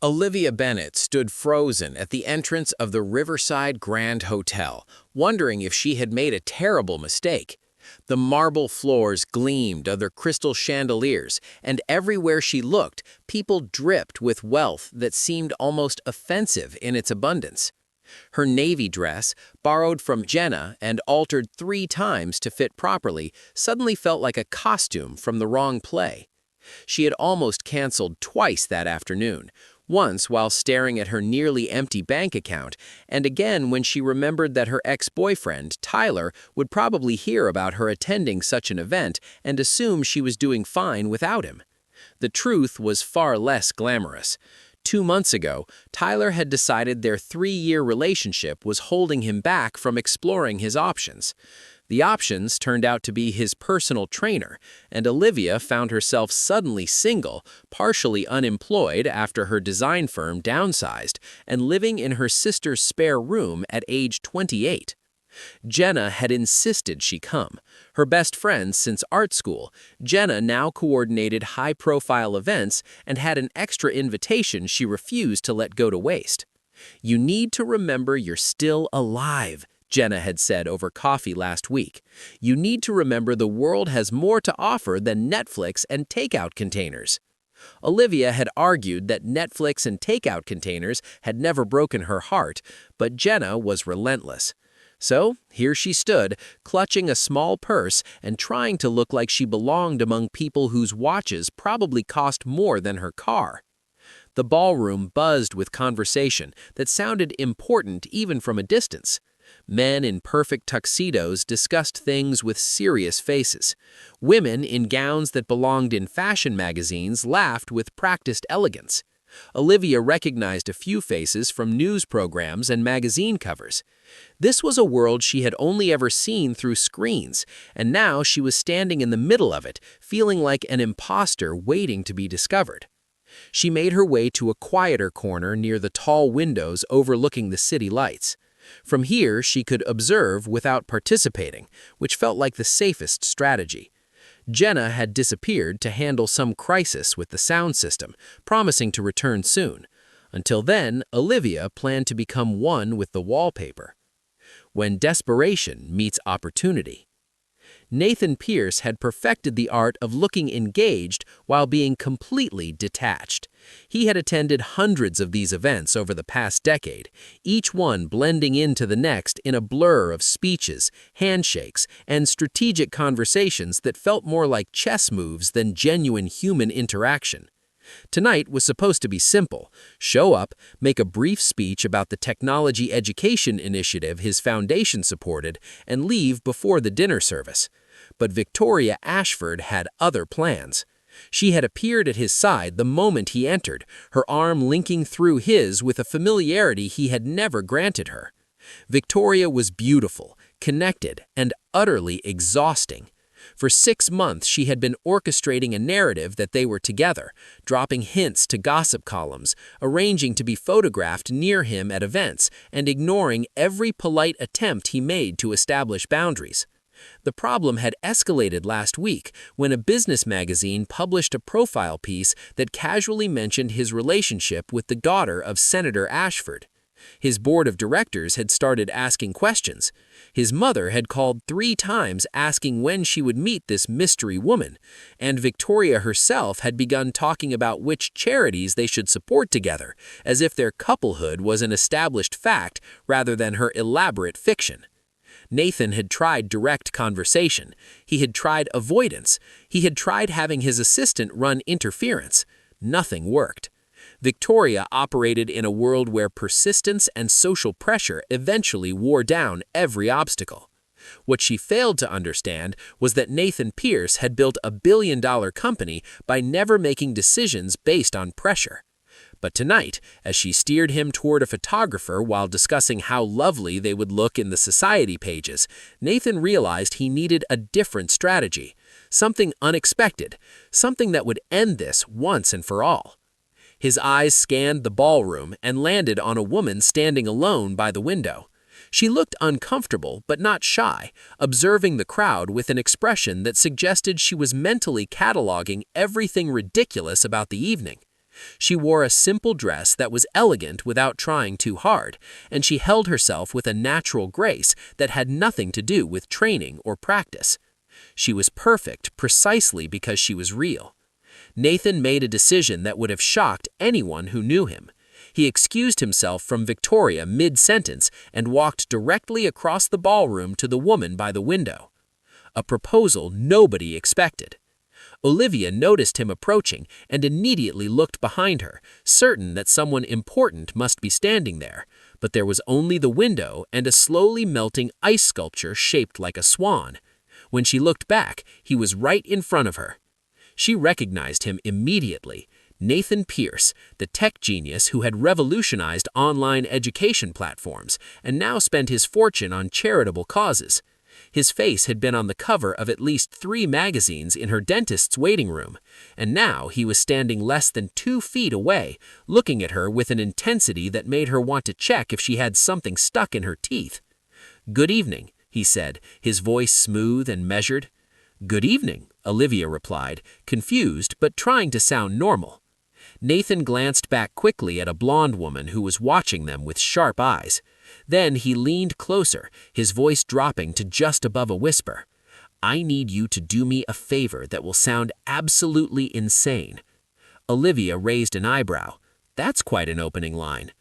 Olivia Bennett stood frozen at the entrance of the Riverside Grand Hotel, wondering if she had made a terrible mistake. The marble floors gleamed under crystal chandeliers, and everywhere she looked, people dripped with wealth that seemed almost offensive in its abundance. Her navy dress, borrowed from Jenna and altered 3 times to fit properly, suddenly felt like a costume from the wrong play. She had almost canceled twice that afternoon, once while staring at her nearly empty bank account, and again when she remembered that her ex-boyfriend, Tyler, would probably hear about her attending such an event and assume she was doing fine without him. The truth was far less glamorous. 2 months ago, Tyler had decided their 3-year relationship was holding him back from exploring his options. The options turned out to be his personal trainer, and Olivia found herself suddenly single, partially unemployed after her design firm downsized, and living in her sister's spare room at age 28. Jenna had insisted she come. Her best friend since art school, Jenna now coordinated high-profile events and had an extra invitation she refused to let go to waste. "You need to remember you're still alive," Jenna had said over coffee last week. "You need to remember the world has more to offer than Netflix and takeout containers." Olivia had argued that Netflix and takeout containers had never broken her heart, but Jenna was relentless. So here she stood, clutching a small purse and trying to look like she belonged among people whose watches probably cost more than her car. The ballroom buzzed with conversation that sounded important even from a distance. Men in perfect tuxedos discussed things with serious faces. Women in gowns that belonged in fashion magazines laughed with practiced elegance. Olivia recognized a few faces from news programs and magazine covers. This was a world she had only ever seen through screens, and now she was standing in the middle of it, feeling like an imposter waiting to be discovered. She made her way to a quieter corner near the tall windows overlooking the city lights. From here, she could observe without participating, which felt like the safest strategy. Jenna had disappeared to handle some crisis with the sound system, promising to return soon. Until then, Olivia planned to become one with the wallpaper. When desperation meets opportunity. Nathan Pierce had perfected the art of looking engaged while being completely detached. He had attended hundreds of these events over the past decade, each one blending into the next in a blur of speeches, handshakes, and strategic conversations that felt more like chess moves than genuine human interaction. Tonight was supposed to be simple: show up, make a brief speech about the technology education initiative his foundation supported, and leave before the dinner service. But Victoria Ashford had other plans. She had appeared at his side the moment he entered, her arm linking through his with a familiarity he had never granted her. Victoria was beautiful, connected, and utterly exhausting. For 6 months, she had been orchestrating a narrative that they were together, dropping hints to gossip columns, arranging to be photographed near him at events, and ignoring every polite attempt he made to establish boundaries. The problem had escalated last week when a business magazine published a profile piece that casually mentioned his relationship with the daughter of Senator Ashford. His board of directors had started asking questions. His mother had called 3 times asking when she would meet this mystery woman, and Victoria herself had begun talking about which charities they should support together, as if their couplehood was an established fact rather than her elaborate fiction. Nathan had tried direct conversation. He had tried avoidance. He had tried having his assistant run interference. Nothing worked. Victoria operated in a world where persistence and social pressure eventually wore down every obstacle. What she failed to understand was that Nathan Pierce had built a billion-dollar company by never making decisions based on pressure. But tonight, as she steered him toward a photographer while discussing how lovely they would look in the society pages, Nathan realized he needed a different strategy, something unexpected, something that would end this once and for all. His eyes scanned the ballroom and landed on a woman standing alone by the window. She looked uncomfortable but not shy, observing the crowd with an expression that suggested she was mentally cataloging everything ridiculous about the evening. She wore a simple dress that was elegant without trying too hard, and she held herself with a natural grace that had nothing to do with training or practice. She was perfect precisely because she was real. Nathan made a decision that would have shocked anyone who knew him. He excused himself from Victoria mid-sentence and walked directly across the ballroom to the woman by the window. A proposal nobody expected. Olivia noticed him approaching and immediately looked behind her, certain that someone important must be standing there, but there was only the window and a slowly melting ice sculpture shaped like a swan. When she looked back, he was right in front of her. She recognized him immediately. Nathan Pierce, the tech genius who had revolutionized online education platforms and now spent his fortune on charitable causes. His face had been on the cover of at least 3 magazines in her dentist's waiting room, and now he was standing less than 2 feet away, looking at her with an intensity that made her want to check if she had something stuck in her teeth. "Good evening," he said, his voice smooth and measured. "Good evening," Olivia replied, confused but trying to sound normal. Nathan glanced back quickly at a blonde woman who was watching them with sharp eyes. Then he leaned closer, his voice dropping to just above a whisper. "I need you to do me a favor that will sound absolutely insane." Olivia raised an eyebrow. "That's quite an opening line."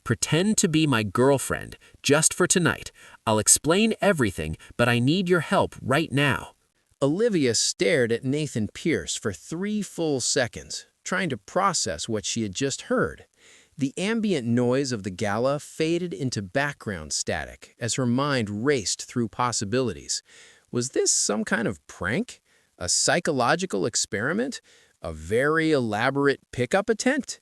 "Pretend to be my girlfriend, just for tonight. I'll explain everything, but I need your help right now." Olivia stared at Nathan Pierce for 3 full seconds, trying to process what she had just heard. The ambient noise of the gala faded into background static as her mind raced through possibilities. Was this some kind of prank? A psychological experiment? A very elaborate pickup attempt?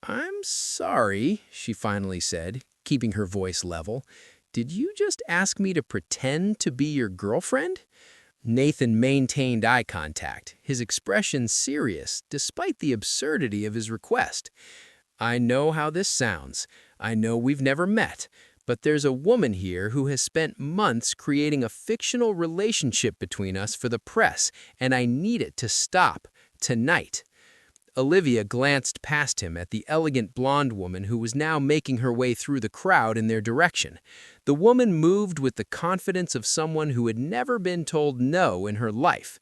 "I'm sorry," she finally said, keeping her voice level. "Did you just ask me to pretend to be your girlfriend?" Nathan maintained eye contact, his expression serious despite the absurdity of his request. "I know how this sounds. I know we've never met, but there's a woman here who has spent months creating a fictional relationship between us for the press, and I need it to stop tonight." Olivia glanced past him at the elegant blonde woman who was now making her way through the crowd in their direction. The woman moved with the confidence of someone who had never been told no in her life.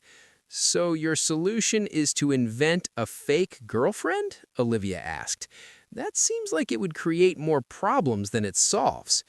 "So your solution is to invent a fake girlfriend?" Olivia asked. "That seems like it would create more problems than it solves."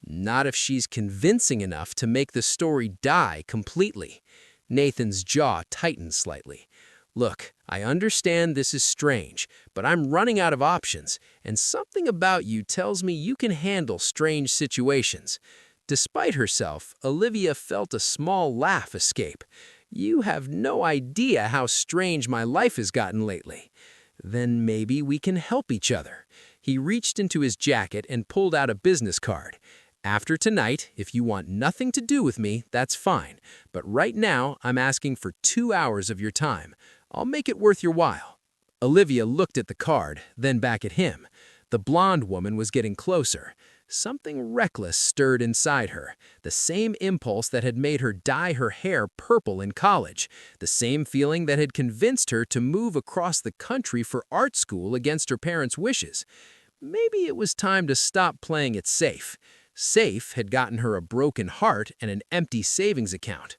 "Not if she's convincing enough to make the story die completely." Nathan's jaw tightened slightly. "Look, I understand this is strange, but I'm running out of options, and something about you tells me you can handle strange situations." Despite herself, Olivia felt a small laugh escape. "You have no idea how strange my life has gotten lately." "Then maybe we can help each other." He reached into his jacket and pulled out a business card. "After tonight, if you want nothing to do with me, that's fine. But right now, I'm asking for 2 hours of your time. I'll make it worth your while." Olivia looked at the card, then back at him. The blonde woman was getting closer. Something reckless stirred inside her, the same impulse that had made her dye her hair purple in college, the same feeling that had convinced her to move across the country for art school against her parents' wishes. Maybe it was time to stop playing it safe. Safe had gotten her a broken heart and an empty savings account.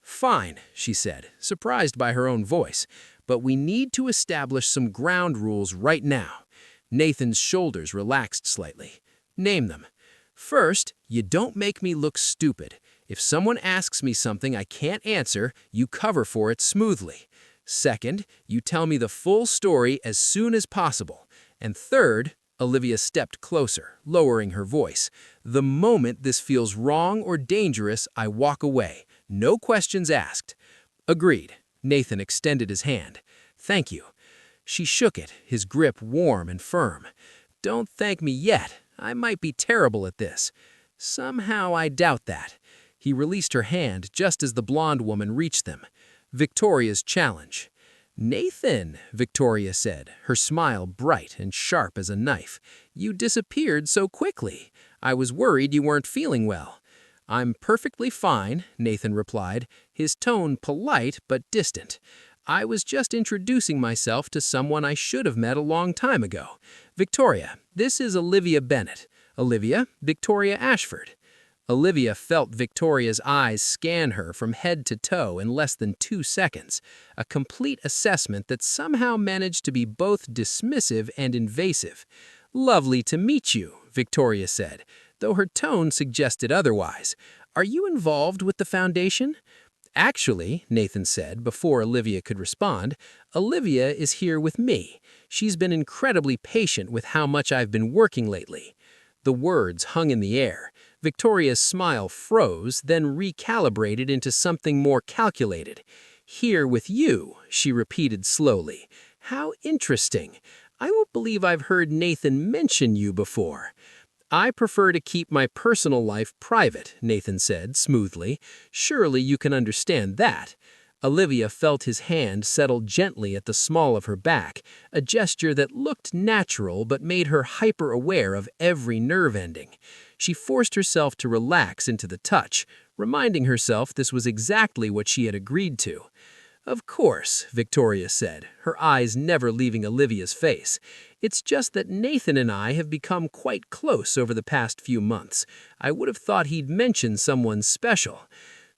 "Fine," she said, surprised by her own voice, "but we need to establish some ground rules right now." Nathan's shoulders relaxed slightly. "Name them." "First, you don't make me look stupid. If someone asks me something I can't answer, you cover for it smoothly. Second, you tell me the full story as soon as possible. And third," Olivia stepped closer, lowering her voice, "the moment this feels wrong or dangerous, I walk away. No questions asked." "Agreed." Nathan extended his hand. "Thank you." She shook it, his grip warm and firm. "Don't thank me yet. I might be terrible at this." "Somehow I doubt that." He released her hand just as the blonde woman reached them. Victoria's challenge. "Nathan," Victoria said, her smile bright and sharp as a knife, "you disappeared so quickly. I was worried you weren't feeling well." "I'm perfectly fine," Nathan replied, his tone polite but distant. I was just introducing myself to someone I should have met a long time ago. Victoria, this is Olivia Bennett. Olivia, Victoria Ashford. Olivia felt Victoria's eyes scan her from head to toe in less than 2 seconds, a complete assessment that somehow managed to be both dismissive and invasive. "Lovely to meet you," Victoria said, though her tone suggested otherwise. "Are you involved with the foundation?" "Actually," Nathan said before Olivia could respond, "Olivia is here with me. She's been incredibly patient with how much I've been working lately." The words hung in the air. Victoria's smile froze, then recalibrated into something more calculated. "Here with you," she repeated slowly. "How interesting. I won't believe I've heard Nathan mention you before." "I prefer to keep my personal life private," Nathan said smoothly. "Surely you can understand that." Olivia felt his hand settle gently at the small of her back, a gesture that looked natural but made her hyper-aware of every nerve ending. She forced herself to relax into the touch, reminding herself this was exactly what she had agreed to. "Of course," Victoria said, her eyes never leaving Olivia's face. "It's just that Nathan and I have become quite close over the past few months. I would have thought he'd mention someone special."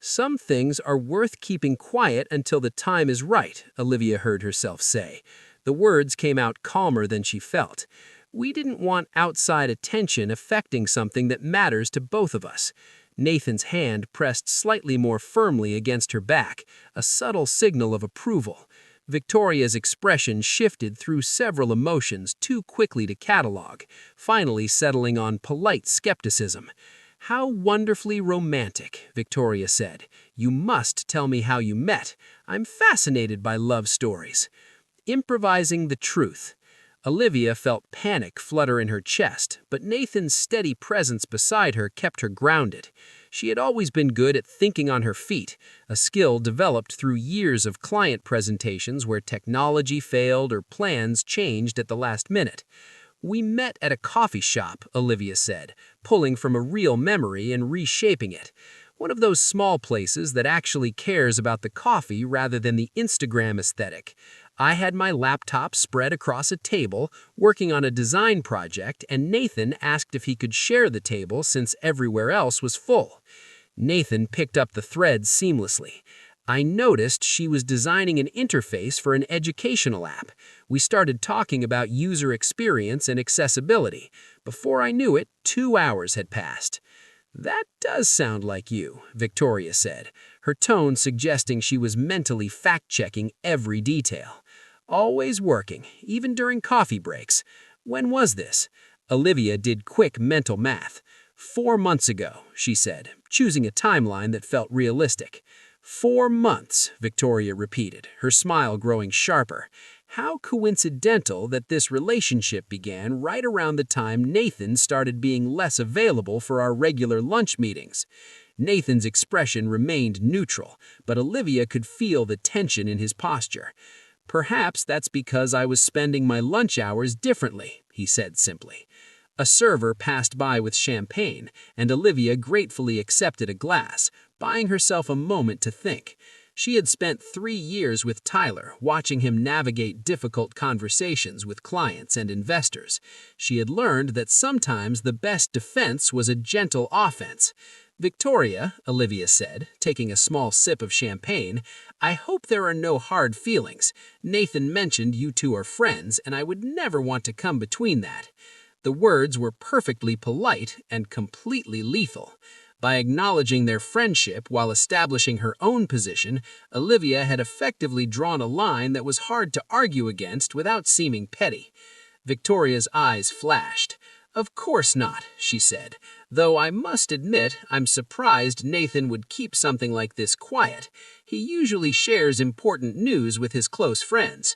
"Some things are worth keeping quiet until the time is right," Olivia heard herself say. The words came out calmer than she felt. "We didn't want outside attention affecting something that matters to both of us." Nathan's hand pressed slightly more firmly against her back, a subtle signal of approval. Victoria's expression shifted through several emotions too quickly to catalog, finally settling on polite skepticism. "How wonderfully romantic," Victoria said. "You must tell me how you met. I'm fascinated by love stories." Improvising the truth. Olivia felt panic flutter in her chest, but Nathan's steady presence beside her kept her grounded. She had always been good at thinking on her feet, a skill developed through years of client presentations where technology failed or plans changed at the last minute. "We met at a coffee shop," Olivia said, pulling from a real memory and reshaping it. "One of those small places that actually cares about the coffee rather than the Instagram aesthetic. I had my laptop spread across a table, working on a design project, and Nathan asked if he could share the table since everywhere else was full." Nathan picked up the thread seamlessly. "I noticed she was designing an interface for an educational app. We started talking about user experience and accessibility. Before I knew it, 2 hours had passed." "That does sound like you," Victoria said, her tone suggesting she was mentally fact-checking every detail. "Always working, even during coffee breaks. When was this?" Olivia did quick mental math. 4 months ago, she said, choosing a timeline that felt realistic. 4 months, Victoria repeated, her smile growing sharper. How coincidental that this relationship began right around the time Nathan started being less available for our regular lunch meetings. Nathan's expression remained neutral, but Olivia could feel the tension in his posture. "Perhaps that's because I was spending my lunch hours differently," he said simply. A server passed by with champagne, and Olivia gratefully accepted a glass, buying herself a moment to think. She had spent 3 years with Tyler, watching him navigate difficult conversations with clients and investors. She had learned that sometimes the best defense was a gentle offense. "Victoria," Olivia said, taking a small sip of champagne, "I hope there are no hard feelings. Nathan mentioned you two are friends, and I would never want to come between that." The words were perfectly polite and completely lethal. By acknowledging their friendship while establishing her own position, Olivia had effectively drawn a line that was hard to argue against without seeming petty. Victoria's eyes flashed. "Of course not," she said, "though I must admit I'm surprised Nathan would keep something like this quiet. He usually shares important news with his close friends."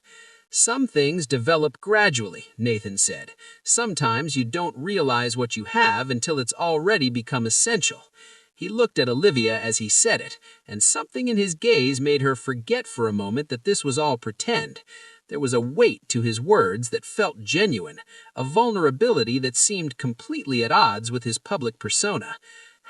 "Some things develop gradually," Nathan said. "Sometimes you don't realize what you have until it's already become essential." He looked at Olivia as he said it, and something in his gaze made her forget for a moment that this was all pretend. There was a weight to his words that felt genuine, a vulnerability that seemed completely at odds with his public persona.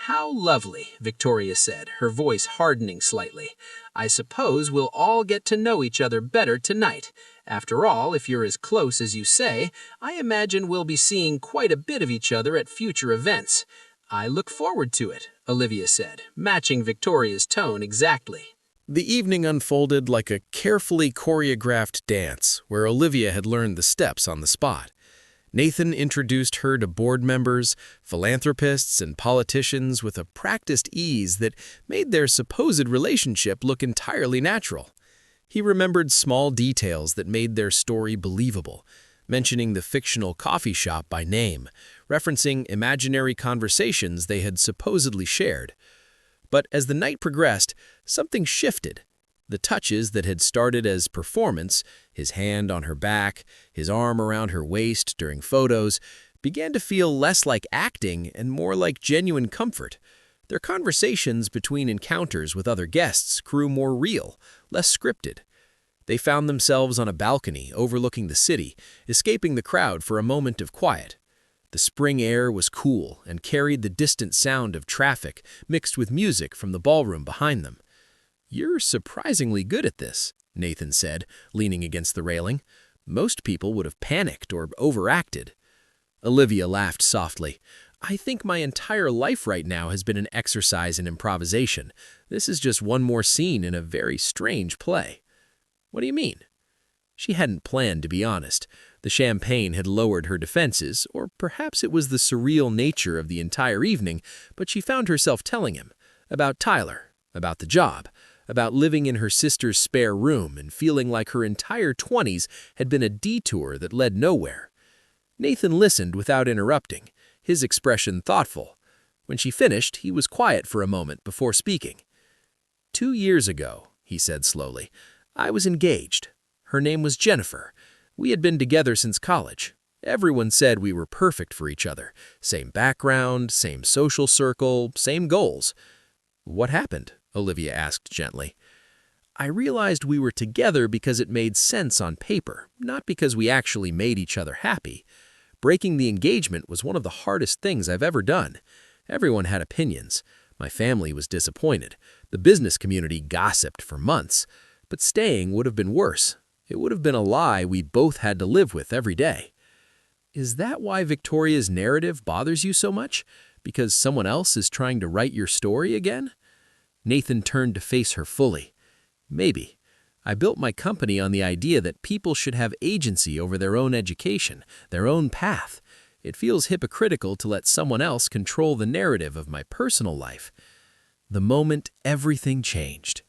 "How lovely," Victoria said, her voice hardening slightly. "I suppose we'll all get to know each other better tonight. After all, if you're as close as you say, I imagine we'll be seeing quite a bit of each other at future events." "I look forward to it," Olivia said, matching Victoria's tone exactly. The evening unfolded like a carefully choreographed dance where Olivia had learned the steps on the spot. Nathan introduced her to board members, philanthropists, and politicians with a practiced ease that made their supposed relationship look entirely natural. He remembered small details that made their story believable, mentioning the fictional coffee shop by name, referencing imaginary conversations they had supposedly shared. But as the night progressed, something shifted. The touches that had started as performance, his hand on her back, his arm around her waist during photos, began to feel less like acting and more like genuine comfort. Their conversations between encounters with other guests grew more real, less scripted. They found themselves on a balcony overlooking the city, escaping the crowd for a moment of quiet. The spring air was cool and carried the distant sound of traffic mixed with music from the ballroom behind them. "You're surprisingly good at this," Nathan said, leaning against the railing. "Most people would have panicked or overacted." Olivia laughed softly. "I think my entire life right now has been an exercise in improvisation. This is just one more scene in a very strange play." "What do you mean?" She hadn't planned to be honest. The champagne had lowered her defenses, or perhaps it was the surreal nature of the entire evening, but she found herself telling him about Tyler, about the job, about living in her sister's spare room and feeling like her entire 20s had been a detour that led nowhere. Nathan listened without interrupting, his expression thoughtful. When she finished, he was quiet for a moment before speaking. "2 years ago," he said slowly, "I was engaged. Her name was Jennifer. We had been together since college. Everyone said we were perfect for each other. Same background, same social circle, same goals." "What happened?" Olivia asked gently. "I realized we were together because it made sense on paper, not because we actually made each other happy. Breaking the engagement was one of the hardest things I've ever done. Everyone had opinions. My family was disappointed. The business community gossiped for months. But staying would have been worse. It would have been a lie we both had to live with every day." "Is that why Victoria's narrative bothers you so much? Because someone else is trying to write your story again?" Nathan turned to face her fully. "Maybe. I built my company on the idea that people should have agency over their own education, their own path. It feels hypocritical to let someone else control the narrative of my personal life." The moment everything changed.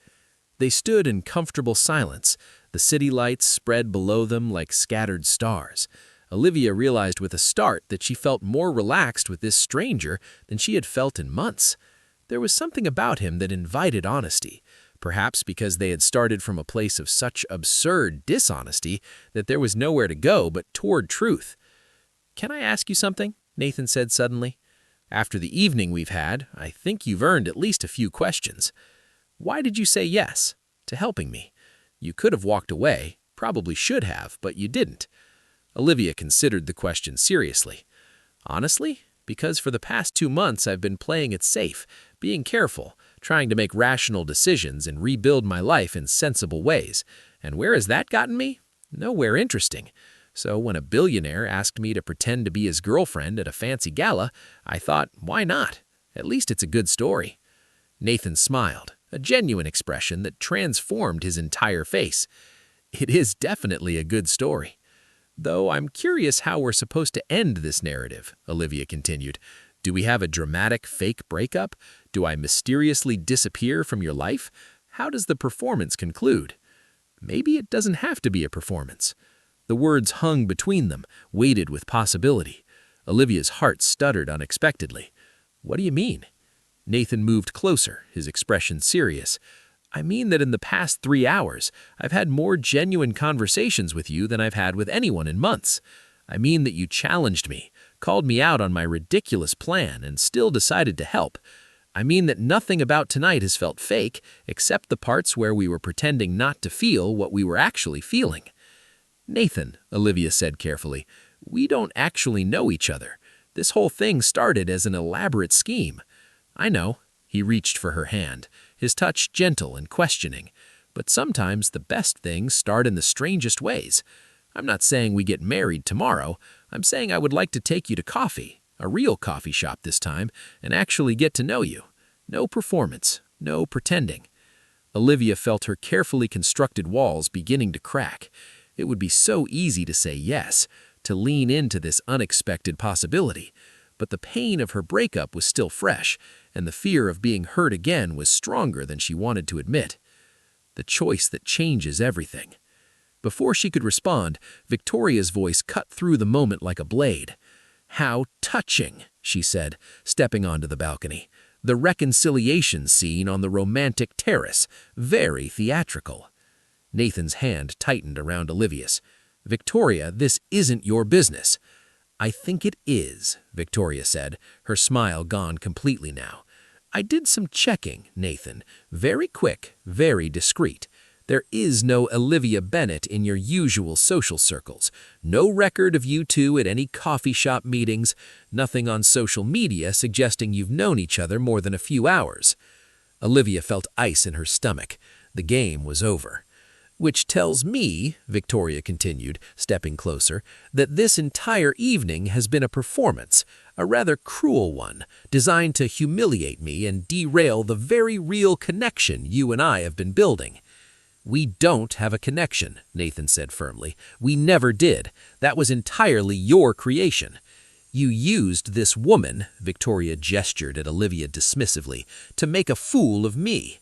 They stood in comfortable silence, the city lights spread below them like scattered stars. Olivia realized with a start that she felt more relaxed with this stranger than she had felt in months. There was something about him that invited honesty, perhaps because they had started from a place of such absurd dishonesty that there was nowhere to go but toward truth. "Can I ask you something?" Nathan said suddenly. "After the evening we've had, I think you've earned at least a few questions. Why did you say yes to helping me? You could have walked away, probably should have, but you didn't." Olivia considered the question seriously. "Honestly, because for the past 2 months I've been playing it safe, being careful, trying to make rational decisions and rebuild my life in sensible ways. And where has that gotten me? Nowhere interesting. So when a billionaire asked me to pretend to be his girlfriend at a fancy gala, I thought, why not? At least it's a good story." Nathan smiled, a genuine expression that transformed his entire face. "It is definitely a good story. Though I'm curious how we're supposed to end this narrative," Olivia continued. "Do we have a dramatic fake breakup? Do I mysteriously disappear from your life? How does the performance conclude?" Maybe it doesn't have to be a performance. The words hung between them, weighted with possibility. Olivia's heart stuttered unexpectedly. "What do you mean?" Nathan moved closer, his expression serious. "I mean that in the past 3 hours, I've had more genuine conversations with you than I've had with anyone in months. I mean that you challenged me, called me out on my ridiculous plan, and still decided to help. I mean that nothing about tonight has felt fake, except the parts where we were pretending not to feel what we were actually feeling." "Nathan," Olivia said carefully, "we don't actually know each other. This whole thing started as an elaborate scheme. I know. He reached for her hand, his touch gentle and questioning. But sometimes the best things start in the strangest ways. I'm not saying we get married tomorrow. I'm saying I would like to take you to coffee, a real coffee shop this time, and actually get to know you. No performance, no pretending. Olivia felt her carefully constructed walls beginning to crack. It would be so easy to say yes, to lean into this unexpected possibility. But the pain of her breakup was still fresh, and the fear of being hurt again was stronger than she wanted to admit. The choice that changes everything. Before she could respond, Victoria's voice cut through the moment like a blade. "How touching," she said, stepping onto the balcony. "The reconciliation scene on the romantic terrace. Very theatrical." Nathan's hand tightened around Olivia's. "Victoria, this isn't your business." "I think it is," Victoria said, her smile gone completely now. "I did some checking, Nathan. Very quick, very discreet. There is no Olivia Bennett in your usual social circles. No record of you two at any coffee shop meetings. Nothing on social media suggesting you've known each other more than a few hours." Olivia felt ice in her stomach. The game was over. "Which tells me," Victoria continued, stepping closer, "that this entire evening has been a performance, a rather cruel one, designed to humiliate me and derail the very real connection you and I have been building." "We don't have a connection," Nathan said firmly. "We never did. That was entirely your creation." "You used this woman," Victoria gestured at Olivia dismissively, "to make a fool of me."